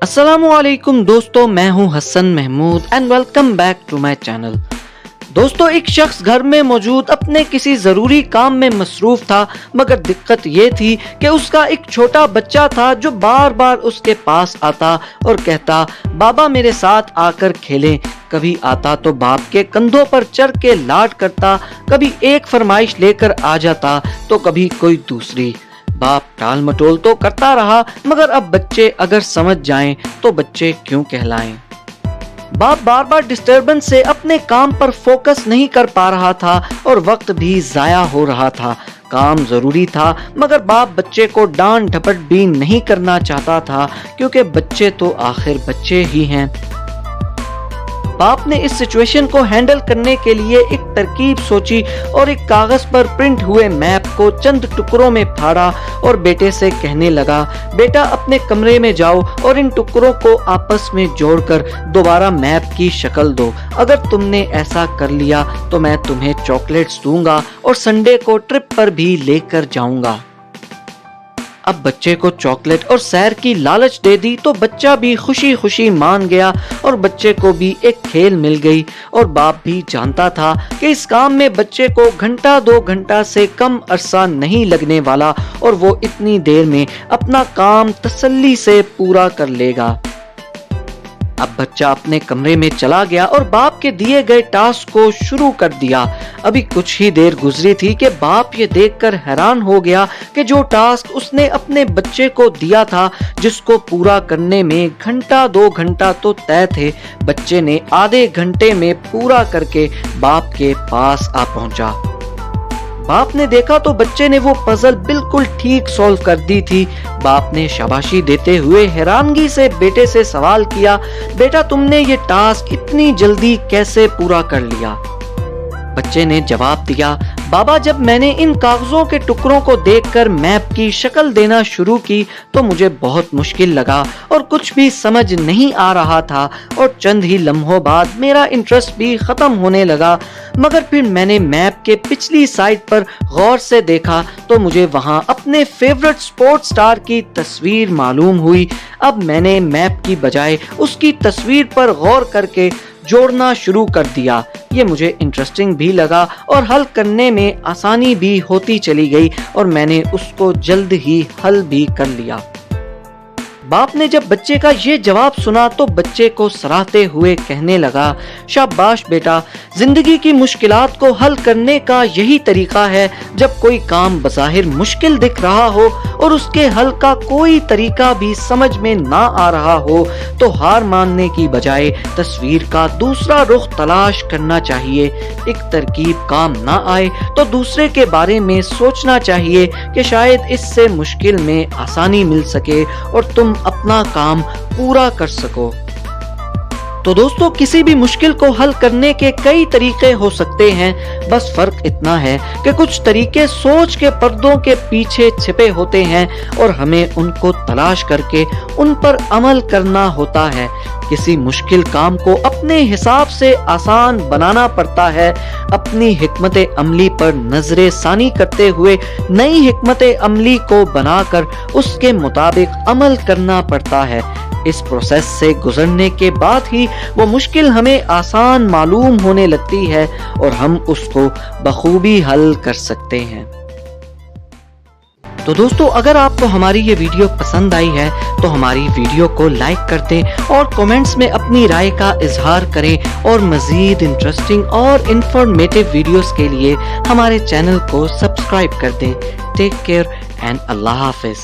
अस्सलामुअलैकुम दोस्तों, मैं हूं Hasan Mahmood and welcome back to my channel. दोस्तों, एक शख्स घर में मौजूद अपने किसी ज़रूरी काम में मसरूफ था, मगर दिक्कत ये थी कि उसका एक छोटा बच्चा था जो बार बार उसके पास आता और कहता, बाबा मेरे साथ आकर खेलें। कभी आता तो बाप के कंधों पर चढ़ के लाड करता, कभी एक फरमाइश लेकर आ जाता तो कभी कोई दूसरी। बाप टाल मटोल तो करता रहा, मगर अब बच्चे अगर समझ जाएं तो बच्चे क्यों कहलाएं। बाप बार बार डिस्टर्बेंस से अपने काम पर फोकस नहीं कर पा रहा था और वक्त भी जाया हो रहा था। काम जरूरी था, मगर बाप बच्चे को डांट डपट भी नहीं करना चाहता था, क्योंकि बच्चे तो आखिर बच्चे ही हैं। बाप ने इस सिचुएशन को हैंडल करने के लिए एक तरकीब सोची और एक कागज पर प्रिंट हुए मैप को चंद टुकड़ों में फाड़ा और बेटे से कहने लगा, बेटा अपने कमरे में जाओ और इन टुकड़ों को आपस में जोड़कर दोबारा मैप की शक्ल दो। अगर तुमने ऐसा कर लिया तो मैं तुम्हें चॉकलेट्स दूंगा और संडे को ट्रिप पर भी लेकर जाऊंगा। अब बच्चे को चॉकलेट और सैर की लालच दे दी तो बच्चा भी खुशी खुशी मान गया और बच्चे को भी एक खेल मिल गई। और बाप भी जानता था कि इस काम में बच्चे को घंटा 2 घंटा से कम अरसा नहीं लगने वाला और वो इतनी देर में अपना काम तसल्ली से पूरा कर लेगा। अब बच्चा अपने कमरे में चला गया और बाप के दिए गए टास्क को शुरू कर दिया। अभी कुछ ही देर गुजरी थी कि बाप ये देखकर हैरान हो गया कि जो टास्क उसने अपने बच्चे को दिया था, जिसको पूरा करने में घंटा 2 घंटा तो तय थे, बच्चे ने आधे घंटे में पूरा करके बाप के पास आ पहुंचा। बाप ने देखा तो बच्चे ने वो पजल बिल्कुल ठीक सॉल्व कर दी थी। बाप ने शाबाशी देते हुए हैरानगी से बेटे से सवाल किया, बेटा तुमने ये टास्क इतनी जल्दी कैसे पूरा कर लिया? बच्चे ने जवाब दिया, बाबा जब मैंने इन कागजों के टुकड़ों को देखकर मैप की शक्ल देना शुरू की तो मुझे बहुत मुश्किल लगा और कुछ भी समझ नहीं आ रहा था और चंद ही लम्हों बाद मेरा इंटरेस्ट भी खत्म होने लगा। मगर फिर मैंने मैप के पिछली साइड पर गौर से देखा तो मुझे वहां अपने फेवरेट स्पोर्ट्स स्टार की तस्वीर मालूम हुई। अब मैंने मैप की बजाय उसकी तस्वीर पर गौर करके जोड़ना शुरू कर दिया। ये मुझे इंटरेस्टिंग भी लगा और हल करने में आसानी भी होती चली गई और मैंने उसको जल्द ही हल भी कर लिया। बाप ने जब बच्चे का ये जवाब सुना तो बच्चे को सराहते हुए कहने लगा, शाबाश बेटा, जिंदगी की मुश्किलात को हल करने का यही तरीका है। जब कोई काम बज़ाहिर मुश्किल दिख रहा हो और उसके हल का कोई तरीका भी समझ में ना आ रहा हो तो हार मानने की बजाय तस्वीर का दूसरा रुख तलाश करना चाहिए। एक तरकीब काम ना आए तो दूसरे के बारे में सोचना चाहिए कि शायद इससे मुश्किल में आसानी मिल सके और तुम अपना काम पूरा कर सको। तो दोस्तों, किसी भी मुश्किल को हल करने के कई तरीके हो सकते हैं, बस फर्क इतना है कि कुछ तरीके सोच के पर्दों के पीछे छिपे होते हैं और हमें उनको तलाश करके उन पर अमल करना होता है। किसी मुश्किल काम को अपने हिसाब से आसान बनाना पड़ता है। अपनी हिकमत अमली पर नजरे सानी करते हुए नई हिकमत अमली को बनाकर उसके मुताबिक अमल करना पड़ता है। इस प्रोसेस से गुजरने के बाद ही वो मुश्किल हमें आसान मालूम होने लगती है और हम उसको बखूबी हल कर सकते हैं। तो दोस्तों, अगर आपको हमारी ये वीडियो पसंद आई है तो हमारी वीडियो को लाइक कर दें और कमेंट्स में अपनी राय का इजहार करें और मजीद इंटरेस्टिंग और इंफॉर्मेटिव वीडियोस के लिए हमारे चैनल को सब्सक्राइब कर दें। टेक केयर एंड अल्लाह हाफिज।